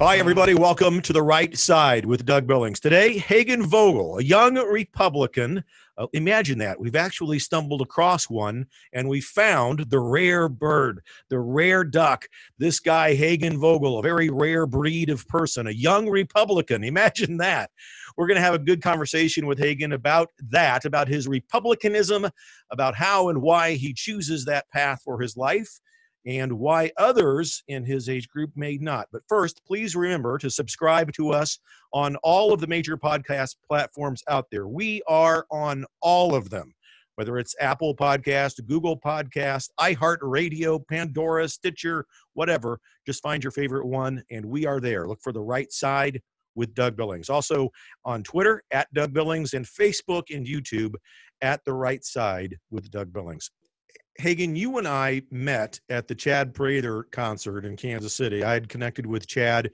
Hi, everybody. Welcome to The Right Side with Doug Billings. Today, Hagen Vogel, a young Republican. Imagine that. We've actually stumbled across one, and we found the rare bird, the rare duck. This guy, Hagen Vogel, a very rare breed of person, a young Republican. Imagine that. We're going to have a good conversation with Hagen about that, about his Republicanism, about how and why he chooses that path for his life, and why others in his age group may not. But first, please remember to subscribe to us on all of the major podcast platforms out there. We are on all of them, whether it's Apple Podcast, Google Podcast, iHeartRadio, Pandora, Stitcher, whatever. Just find your favorite one, and we are there. Look for The Right Side with Doug Billings. Also on Twitter, at Doug Billings, and Facebook and YouTube, at The Right Side with Doug Billings. Hagen, you and I met at the Chad Prather concert in Kansas City. I had connected with Chad,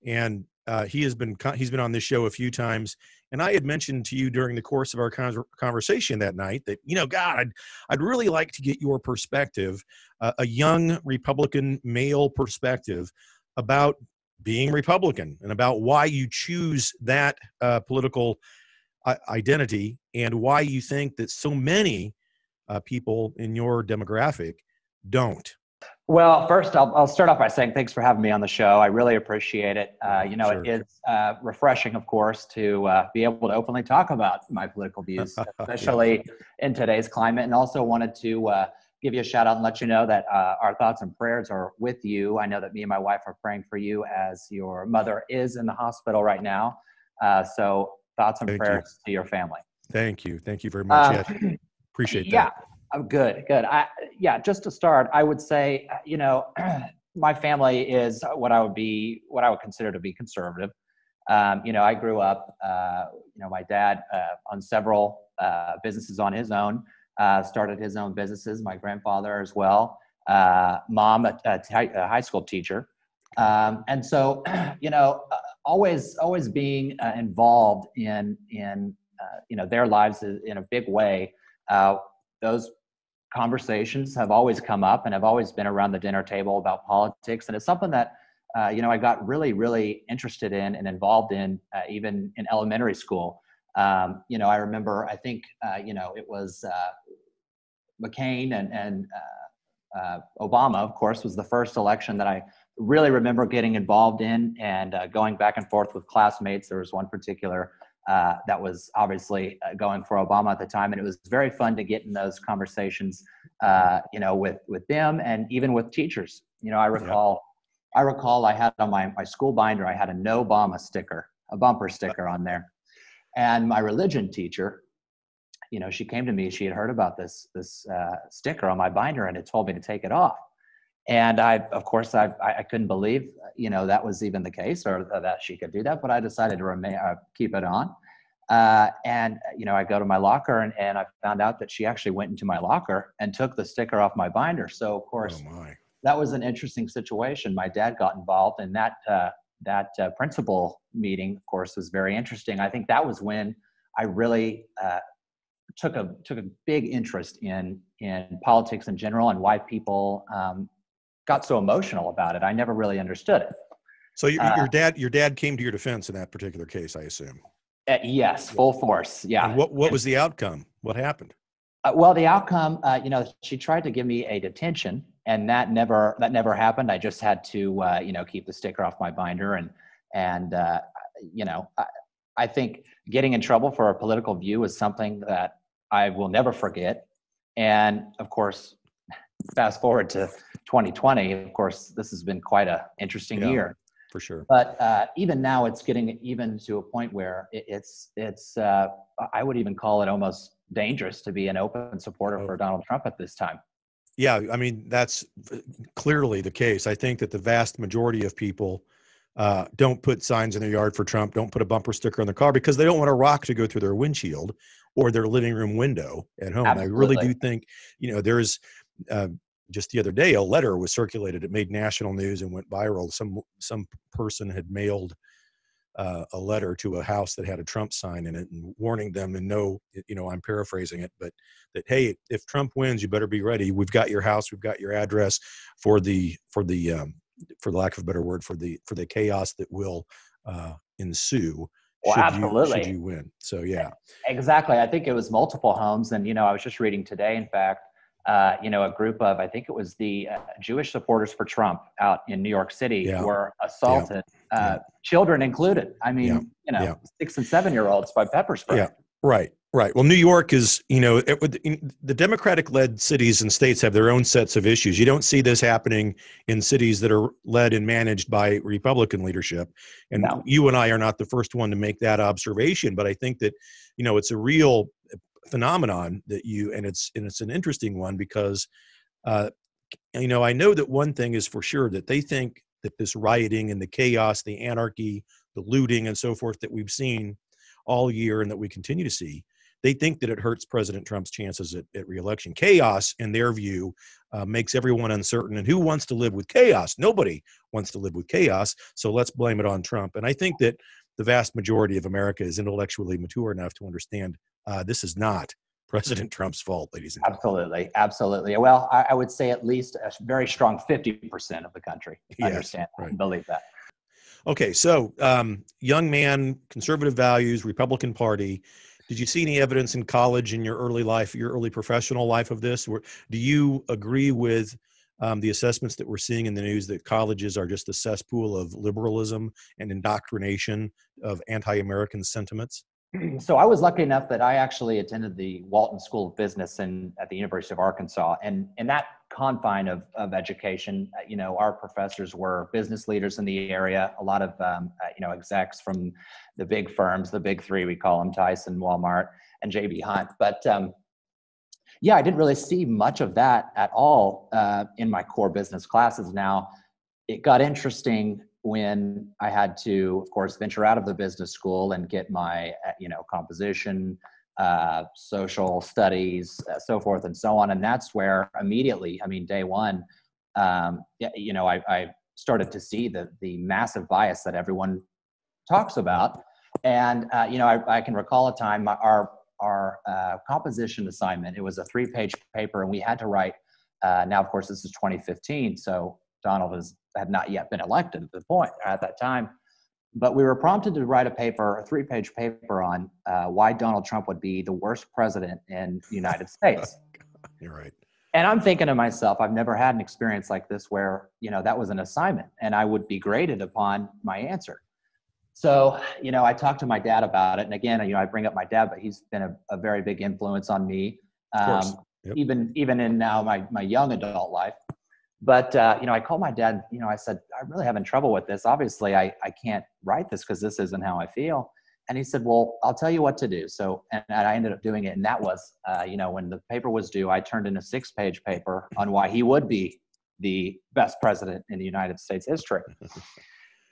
and he's been on this show a few times. And I had mentioned to you during the course of our conversation that night that, God, I'd really like to get your perspective, a young Republican male perspective about being Republican and about why you choose that political identity and why you think that so many people in your demographic don't. Well, first, I'll start off by saying thanks for having me on the show. I really appreciate it. Sure. It's refreshing, of course, to be able to openly talk about my political views, especially in today's climate. And also wanted to give you a shout out and let you know that our thoughts and prayers are with you. I know that me and my wife are praying for you as your mother is in the hospital right now. So thoughts and prayers to your family. Thank you. Thank you very much. Appreciate that. Yeah, good. Just to start, I would say, my family is what I would consider to be conservative. I grew up, my dad on several businesses on his own, started his own businesses, my grandfather as well, mom, a high school teacher. And so, always being involved in their lives in a big way. Those conversations have always come up and have always been around the dinner table about politics. And it's something that, I got really, really interested in and involved in even in elementary school. I remember, I think, it was McCain and Obama, of course, was the first election that I really remember getting involved in and going back and forth with classmates. There was one particular that was obviously going for Obama at the time. And it was very fun to get in those conversations, with them and even with teachers. I recall I had on my school binder, I had a No Obama sticker, a bumper sticker on there. And my religion teacher, she came to me, she had heard about this sticker on my binder and it told me to take it off. And I couldn't believe, that was even the case or that she could do that, but I decided to keep it on. I go to my locker and I found out that she actually went into my locker and took the sticker off my binder. So of course, that was an interesting situation. My dad got involved and that principal meeting, of course, was very interesting. I think that was when I really took a big interest in politics in general and why people got so emotional about it. I never really understood it. So your dad came to your defense in that particular case, I assume. Yes, full force. Yeah. And what was the outcome? What happened? Well, the outcome, she tried to give me a detention, and that never happened. I just had to, keep the sticker off my binder, and I think getting in trouble for a political view is something that I will never forget. And of course, fast forward to 2020, of course, this has been quite an interesting year. For sure. But even now, it's getting even to a point where it's I would even call it almost dangerous to be an open supporter for Donald Trump at this time. Yeah, I mean, that's clearly the case. I think that the vast majority of people don't put signs in their yard for Trump, don't put a bumper sticker on their car because they don't want a rock to go through their windshield or their living room window at home. Absolutely. I really do think, there's just the other day, a letter was circulated. It made national news and went viral. Some person had mailed a letter to a house that had a Trump sign in it and warning them, and I'm paraphrasing it, but that, hey, if Trump wins, you better be ready. We've got your house. We've got your address for the for lack of a better word, for the chaos that will ensue Well, should absolutely. you win. So yeah, Exactly. I think it was multiple homes. And, I was just reading today, in fact, a group of, I think it was the Jewish supporters for Trump out in New York City yeah, were yeah, assaulted, yeah, children included. I yeah, mean, yeah. 6 and 7-year-olds by pepper spray. Yeah, right, right. Well, New York is, the Democratic-led cities and states have their own sets of issues. You don't see this happening in cities that are led and managed by Republican leadership. And No. you and I are not the first one to make that observation, but I think that, it's a real phenomenon that and it's an interesting one because, I know that one thing is for sure, that they think that this rioting and the chaos, the anarchy, the looting and so forth that we've seen all year and that we continue to see, they think that it hurts President Trump's chances at reelection. Chaos, in their view, makes everyone uncertain. And who wants to live with chaos? Nobody wants to live with chaos. So let's blame it on Trump. And I think that the vast majority of America is intellectually mature enough to understand this is not President Trump's fault, ladies and gentlemen. Absolutely. Absolutely. Well, I would say at least a very strong 50% of the country understand that and believe that. Okay, so young man, conservative values, Republican Party. Did you see any evidence in college, in your early life, your early professional life of this? Or do you agree with the assessments that we're seeing in the news that colleges are just a cesspool of liberalism and indoctrination of anti-American sentiments? So I was lucky enough that I actually attended the Walton School of Business at the University of Arkansas. And in that confine of education, our professors were business leaders in the area, a lot of, execs from the big firms, the big three, we call them, Tyson, Walmart, and J.B. Hunt. But I didn't really see much of that at all in my core business classes. Now, it got interesting when I had to, of course, venture out of the business school and get my, composition, social studies, so forth and so on. And that's where immediately, day one, I started to see the massive bias that everyone talks about. And, I can recall a time our composition assignment, it was a 3-page paper, and we had to write, now, of course, this is 2015. So Donald had not yet been elected at that time. But we were prompted to write a 3-page paper on why Donald Trump would be the worst president in the United States. You're right. And I'm thinking to myself, I've never had an experience like this where, that was an assignment and I would be graded upon my answer. So, I talked to my dad about it. And again, I bring up my dad, but he's been a very big influence on me, Of course. Yep. even in now my young adult life. But, I called my dad, I said, I'm really having trouble with this. Obviously, I can't write this because this isn't how I feel. And he said, well, I'll tell you what to do. So, and I ended up doing it. And that was, when the paper was due, I turned in a 6-page paper on why he would be the best president in the United States history.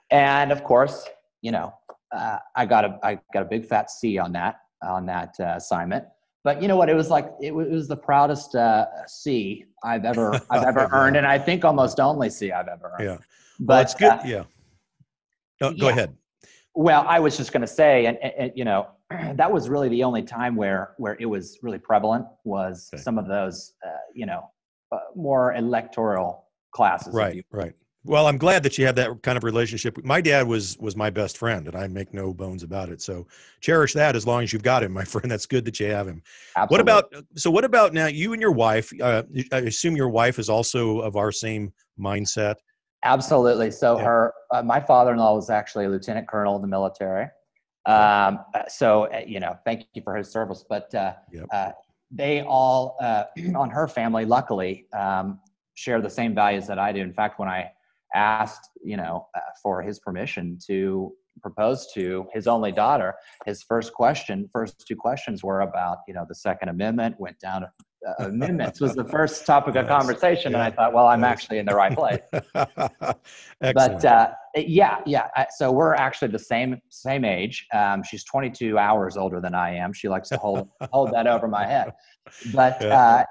And of course, I got a big fat C on that assignment. But you know what? It was like it was the proudest C I've ever earned, and I think almost only C I've ever earned. Yeah, but well, it's good. Yeah. No, go ahead. Well, I was just going to say, and that was really the only time where it was really prevalent was some of those more electoral classes. Right. Well, I'm glad that you have that kind of relationship. My dad was my best friend, and I make no bones about it. So cherish that as long as you've got him, my friend. That's good that you have him. Absolutely. What about now you and your wife? I assume your wife is also of our same mindset. Absolutely. So my father-in-law was actually a lieutenant colonel in the military. So thank you for his service. But they all, on her family, luckily, share the same values that I do. In fact, when I asked, for his permission to propose to his only daughter, his first 2 questions were about, the Second Amendment, went down amendments was the first topic of conversation. And I thought, well, I'm actually in the right place. But so we're actually the same age. She's 22 hours older than I am. She likes to hold that over my head. But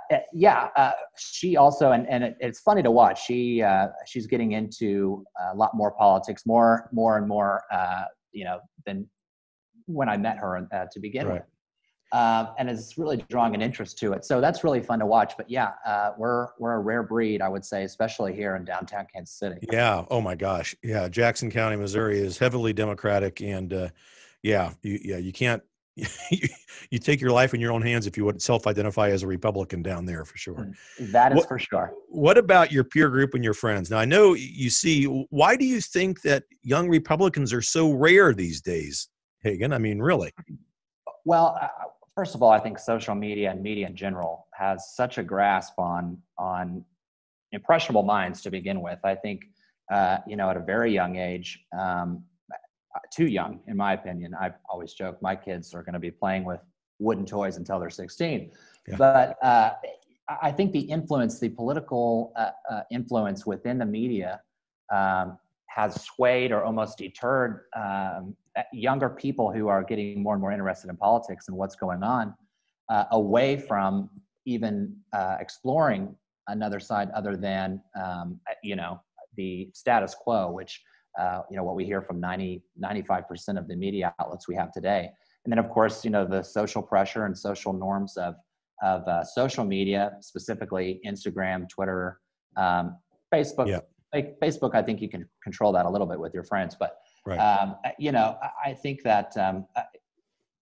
she also, and it's funny to watch. She's getting into a lot more politics, more and more, than when I met her to begin with. and is really drawing an interest to it. So that's really fun to watch. But yeah, we're a rare breed, I would say, especially here in downtown Kansas City. Yeah. Oh my gosh. Yeah. Jackson County, Missouri is heavily Democratic, and you can't. You take your life in your own hands if you would self-identify as a Republican down there, for sure. That is for sure. What about your peer group and your friends? Now, I know you see. Why do you think that young Republicans are so rare these days, Hagen? I mean, really? Well, first of all, I think social media and media in general has such a grasp on impressionable minds to begin with. I think, at a very young age, too young, in my opinion. I've always joked my kids are going to be playing with wooden toys until they're 16. Yeah. But I think the political influence within the media has swayed or almost deterred younger people who are getting more and more interested in politics and what's going on away from even exploring another side other than, the status quo, which, what we hear from 95% of the media outlets we have today. And then, of course, the social pressure and social norms of social media, specifically Instagram, Twitter, Facebook. Yeah. Facebook, I think you can control that a little bit with your friends. But, right. I think that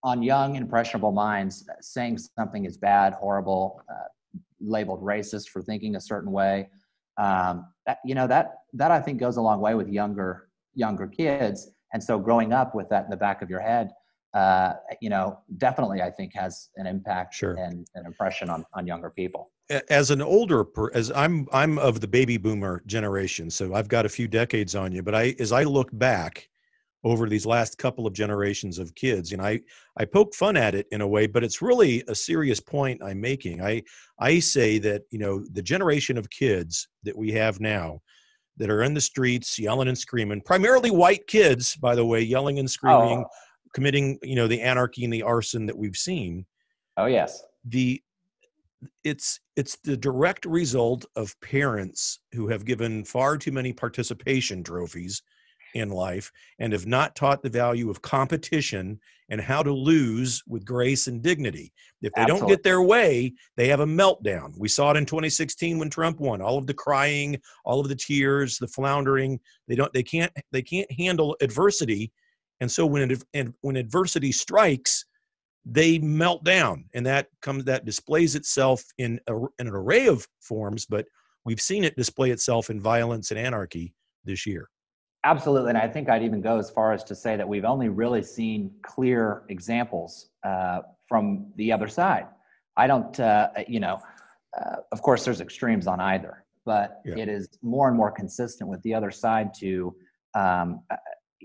on young, impressionable minds, saying something is bad, horrible, labeled racist for thinking a certain way, that I think goes a long way with younger kids. And so growing up with that in the back of your head, definitely I think has an impact. Sure. and an impression on younger people. As I'm of the baby boomer generation, so I've got a few decades on you, but as I look back over these last couple of generations of kids, and I poke fun at it in a way, but it's really a serious point I'm making. I say that, the generation of kids that we have now that are in the streets yelling and screaming, primarily white kids, by the way, yelling and screaming, committing, the anarchy and the arson that we've seen. Oh, yes. It's the direct result of parents who have given far too many participation trophies in life and have not taught the value of competition and how to lose with grace and dignity. If they don't get their way, they have a meltdown. We saw it in 2016 when Trump won. All of the crying, all of the tears, the floundering. They can't handle adversity, and so when adversity strikes, they melt down, and that displays itself in an array of forms. But we've seen it display itself in violence and anarchy this year. Absolutely. And I think I'd even go as far as to say that we've only really seen clear examples from the other side. I don't, of course there's extremes on either, but yeah. It is more and more consistent with the other side to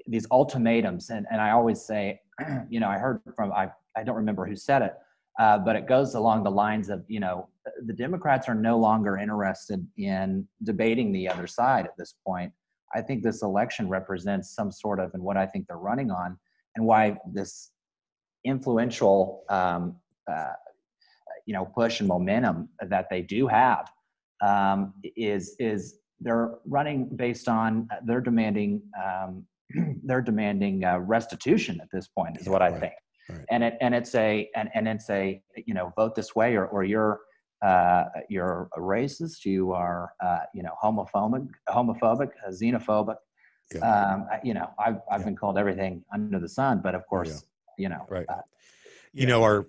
these ultimatums. And I always say, I heard from, I don't remember who said it, but it goes along the lines of, the Democrats are no longer interested in debating the other side at this point. I think this election represents some sort of, and what I think they're running on, and why this influential, push and momentum that they do have is they're running based on they're demanding restitution at this point is what I think, right. And it's a vote this way or you're a racist, you are, homophobic, xenophobic. Yeah. I've been called everything under the sun, but of course, right.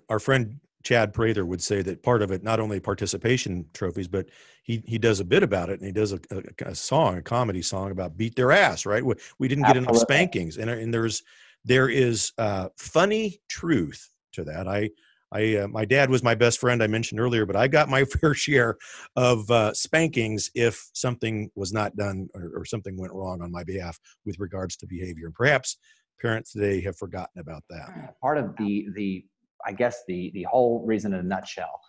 Our friend Chad Prather would say that part of it, not only participation trophies, but he does a bit about it, and he does a comedy song about beat their ass, right? We didn't get enough spankings, and there is funny truth to that. My dad was my best friend, I mentioned earlier, but I got my fair share of spankings if something was not done or something went wrong on my behalf with regards to behavior. And perhaps parents today have forgotten about that. Part of I guess the whole reason in a nutshell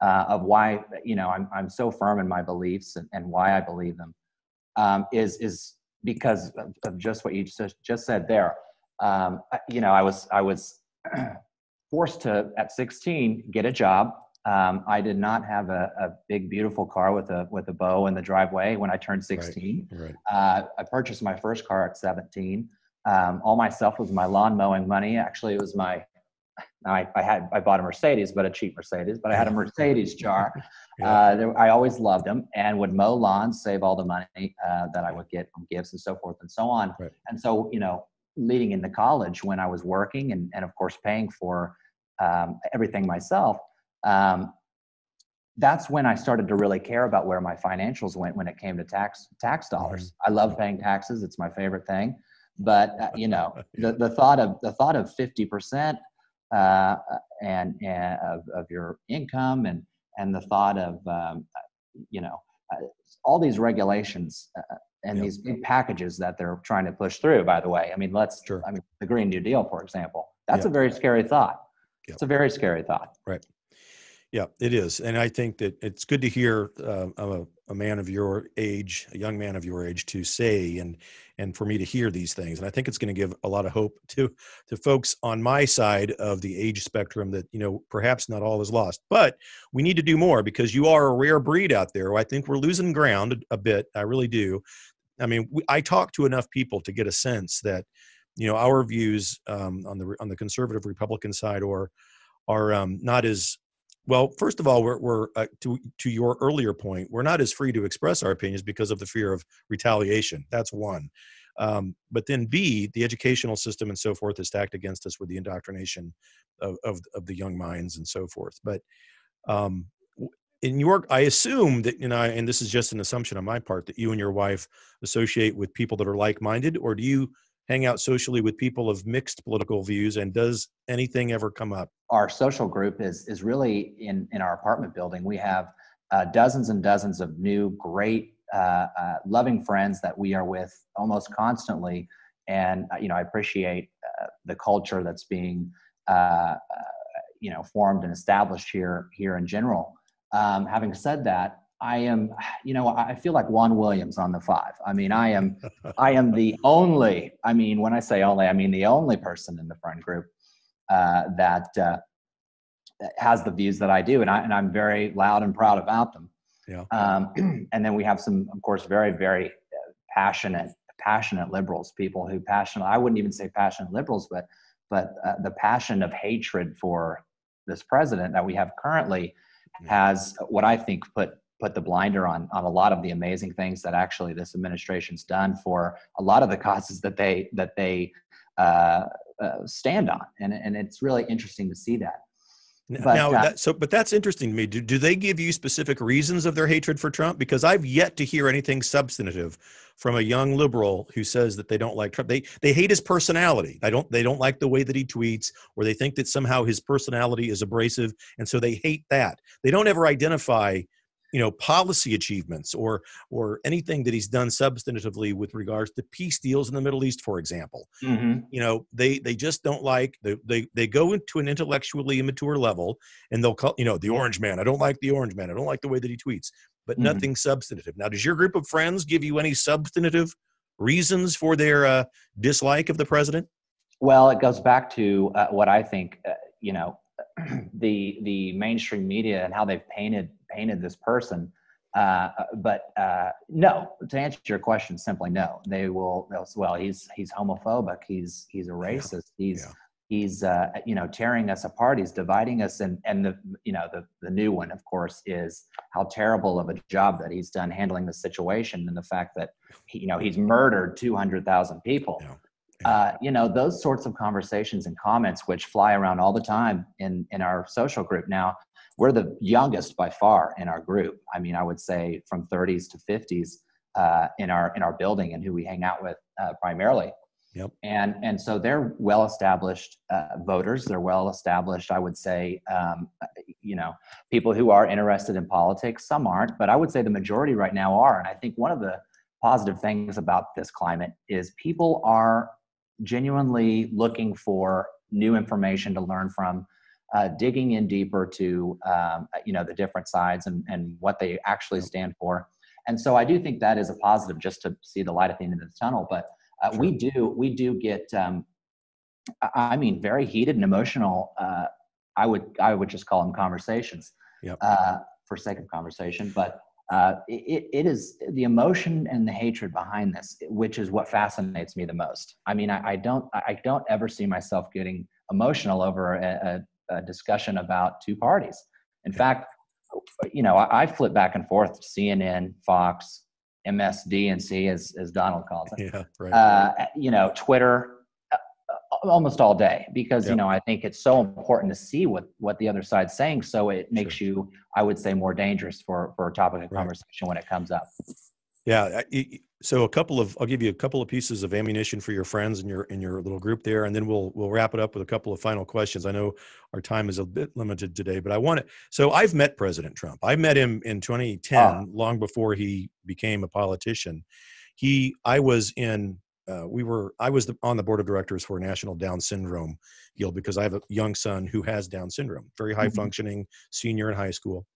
of why I'm so firm in my beliefs and why I believe them is because of just what you just said there. I was forced to, at 16, get a job. I did not have a big, beautiful car with a bow in the driveway when I turned 16. Right. I purchased my first car at 17. All my stuff was my lawn mowing money. Actually, it was my I bought a Mercedes, but a cheap Mercedes, but I had a Mercedes jar. Yeah. I always loved them and would mow lawns, save all the money that I would get from gifts and so forth and so on. Right. And so, leading into college when I was working and of course paying for everything myself, that's when I started to really care about where my financials went when it came to tax dollars. I love paying taxes; it's my favorite thing. But the thought of 50% of your income and the thought of all these regulations and these big packages that they're trying to push through. By the way, I mean the Green New Deal, for example, that's a very scary thought. It's a very scary thought. Right. Yeah, it is. And I think that it's good to hear a man of your age, a young man of your age, to say and for me to hear these things. And I think it's going to give a lot of hope to folks on my side of the age spectrum that, perhaps not all is lost. But we need to do more because you are a rare breed out there. I think we're losing ground a bit. I really do. I mean, I talk to enough people to get a sense that, our views on the conservative Republican side are not as well. First of all, we're to your earlier point, we're not as free to express our opinions because of the fear of retaliation. That's one. But then B, the educational system and so forth is stacked against us with the indoctrination of the young minds and so forth. But I assume that, and this is just an assumption on my part, that you and your wife associate with people that are like-minded, or do you hang out socially with people of mixed political views, and does anything ever come up? Our social group is really in our apartment building. We have dozens and dozens of new, great, loving friends that we are with almost constantly. And, I appreciate the culture that's being, formed and established here in general. Having said that, I am, I feel like Juan Williams on the Five. I mean, I am the only, when I say only, I mean the only person in the friend group that has the views that I do. And I'm very loud and proud about them. Yeah. And then we have some, of course, very, very passionate liberals, people who I wouldn't even say passionate liberals, but the passion of hatred for this president that we have currently has what I think put the blinder on a lot of the amazing things that actually this administration's done for a lot of the causes that they stand on, and it's really interesting to see that. But that's interesting to me. Do they give you specific reasons of their hatred for Trump? Because I've yet to hear anything substantive from a young liberal who says that they don't like Trump. They hate his personality. They don't like the way that he tweets, or they think that somehow his personality is abrasive, and so they hate that. They don't ever identify policy achievements or anything that he's done substantively with regards to peace deals in the Middle East, for example. Mm-hmm. They just don't like, they go into an intellectually immature level, and they'll call, the orange man. I don't like the orange man. I don't like the way that he tweets, but nothing substantive. Now, does your group of friends give you any substantive reasons for their dislike of the president? Well, it goes back to what I think, the mainstream media and how they've painted this person. But no, to answer your question, simply no. They'll well, he's homophobic. He's a racist. He's tearing us apart. He's dividing us. And the new one, of course, is how terrible of a job that he's done handling the situation, and the fact that he's murdered 200,000 people. Those sorts of conversations and comments, which fly around all the time in our social group. Now, we're the youngest by far in our group. I mean, I would say from 30s to 50s in our building, and who we hang out with primarily. Yep. And so they're well-established voters. They're well-established, I would say, people who are interested in politics. Some aren't, but I would say the majority right now are. And I think one of the positive things about this climate is people are genuinely looking for new information to learn from, digging in deeper to the different sides and what they actually stand for. And so I do think that is a positive, just to see the light at the end of the tunnel. But sure. we do get very heated and emotional. I would just call them conversations. Yep. For sake of conversation, but it is the emotion and the hatred behind this, which is what fascinates me the most. I mean, I don't ever see myself getting emotional over discussion about two parties. In fact, I flip back and forth CNN, Fox, MSDNC, as Donald calls it. Yeah, right. Twitter, almost all day, because I think it's so important to see what the other side's saying, so it makes you, I would say, more dangerous for a topic of conversation when it comes up. Yeah. So I'll give you a couple of pieces of ammunition for your friends in your little group there, and then we'll wrap it up with a couple of final questions. I know our time is a bit limited today, but so I've met President Trump. I met him in 2010, long before he became a politician. I was on the board of directors for National Down Syndrome Guild, because I have a young son who has Down syndrome, very high functioning senior in high school.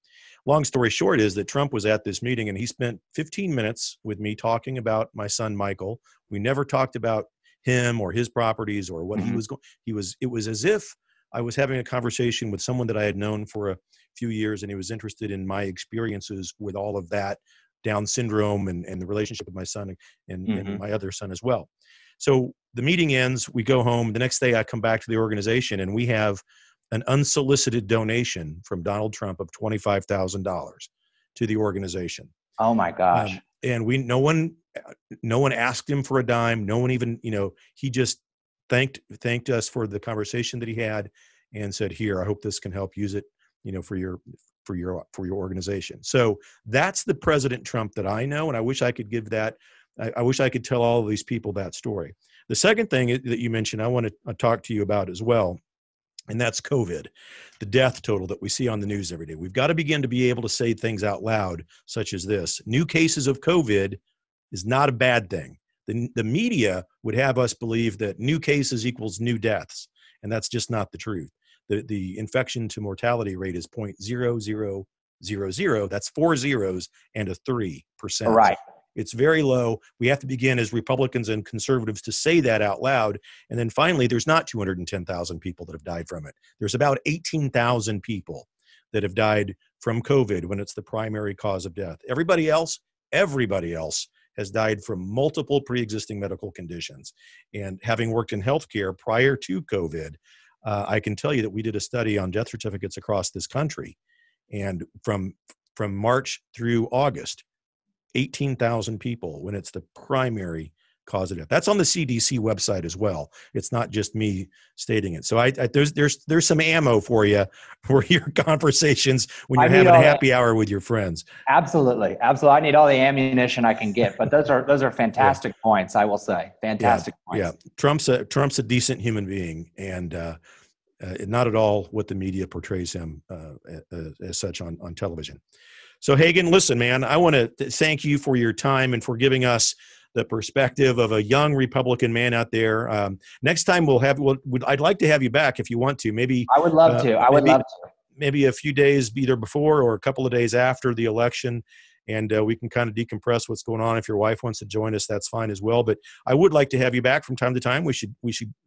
Long story short is that Trump was at this meeting and he spent 15 minutes with me talking about my son, Michael. We never talked about him or his properties or what he was going. It was as if I was having a conversation with someone that I had known for a few years, and he was interested in my experiences with all of that Down syndrome and the relationship with my son and my other son as well. So the meeting ends, we go home. The next day I come back to the organization and we have an unsolicited donation from Donald Trump of $25,000 to the organization. Oh my gosh. And no one asked him for a dime. No one even, he just thanked us for the conversation that he had and said, "Here, I hope this can help. Use it, for your organization." So that's the President Trump that I know. And I wish I could give that. I wish I could tell all of these people that story. The second thing that you mentioned, I want to talk to you about as well. And that's COVID, the death total that we see on the news every day. We've got to begin to be able to say things out loud, such as this. New cases of COVID is not a bad thing. The media would have us believe that new cases equals new deaths, and that's just not the truth. The infection to mortality rate is 0.0000. That's 4 zeros and a 3%. Right. It's very low. We have to begin as Republicans and conservatives to say that out loud. And then finally, there's not 210,000 people that have died from it. There's about 18,000 people that have died from COVID when it's the primary cause of death. Everybody else has died from multiple pre-existing medical conditions. And having worked in healthcare prior to COVID, I can tell you that we did a study on death certificates across this country. And from March through August, 18,000 people when it's the primary cause of death. That's on the CDC website as well. It's not just me stating it. So there's some ammo for you for your conversations when you're having a happy hour with your friends. Absolutely. I need all the ammunition I can get, but those are fantastic points, I will say. Fantastic points. Yeah. Trump's a decent human being, and not at all what the media portrays him as such on television. So Hagen, listen, man, I want to thank you for your time and for giving us the perspective of a young Republican man out there. Next time I'd like to have you back if you want to. Maybe I would love to. Maybe a few days either before or a couple of days after the election, and we can kind of decompress what's going on. If your wife wants to join us, that's fine as well. But I would like to have you back from time to time. We should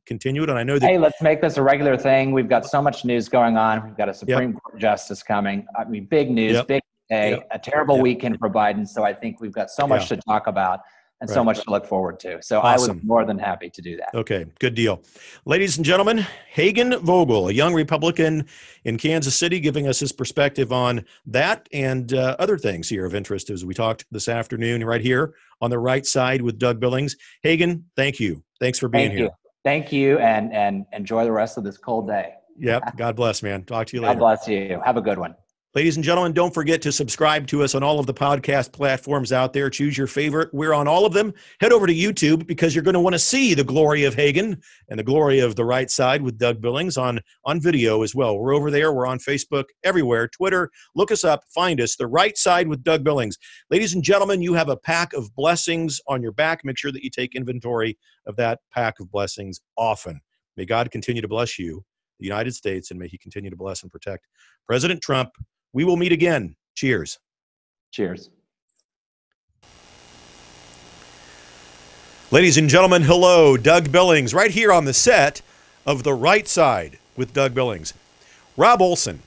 continue it. And I know that. Hey, let's make this a regular thing. We've got so much news going on. We've got a Supreme Court justice coming. I mean, big news, big day, a terrible weekend for Biden. So I think we've got so much to talk about and so much to look forward to. So awesome. I was more than happy to do that. Okay, good deal. Ladies and gentlemen, Hagen Vogel, a young Republican in Kansas City, giving us his perspective on that and other things here of interest as we talked this afternoon right here on the right side with Doug Billings. Hagen, thank you. Thanks for being here. Thank you, and enjoy the rest of this cold day. Yep. God bless, man. Talk to you later. God bless you. Have a good one. Ladies and gentlemen, don't forget to subscribe to us on all of the podcast platforms out there. Choose your favorite. We're on all of them. Head over to YouTube because you're going to want to see the glory of Hagen and the glory of the right side with Doug Billings on video as well. We're over there. We're on Facebook, everywhere, Twitter. Look us up. Find us, The Right Side with Doug Billings. Ladies and gentlemen, you have a pack of blessings on your back. Make sure that you take inventory of that pack of blessings often. May God continue to bless you, the United States, and may he continue to bless and protect President Trump. We will meet again. Cheers. Cheers. Ladies and gentlemen, hello. Doug Billings, right here on the set of The Right Side with Doug Billings. Rob Olson.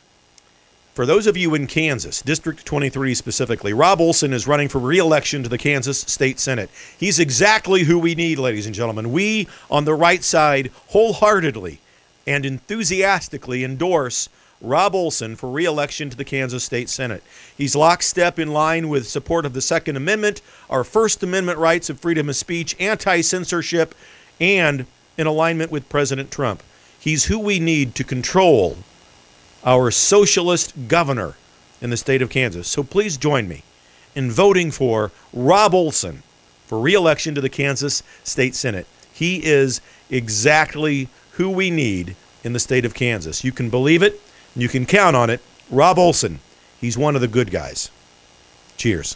For those of you in Kansas, District 23 specifically, Rob Olson is running for re-election to the Kansas State Senate. He's exactly who we need, ladies and gentlemen. We, on the right side, wholeheartedly and enthusiastically endorse Rob Olson for re-election to the Kansas State Senate. He's lockstep in line with support of the Second Amendment, our First Amendment rights of freedom of speech, anti-censorship, and in alignment with President Trump. He's who we need to control our socialist governor in the state of Kansas. So please join me in voting for Rob Olson for re-election to the Kansas State Senate. He is exactly who we need in the state of Kansas. You can believe it. You can count on it. Rob Olson, he's one of the good guys. Cheers.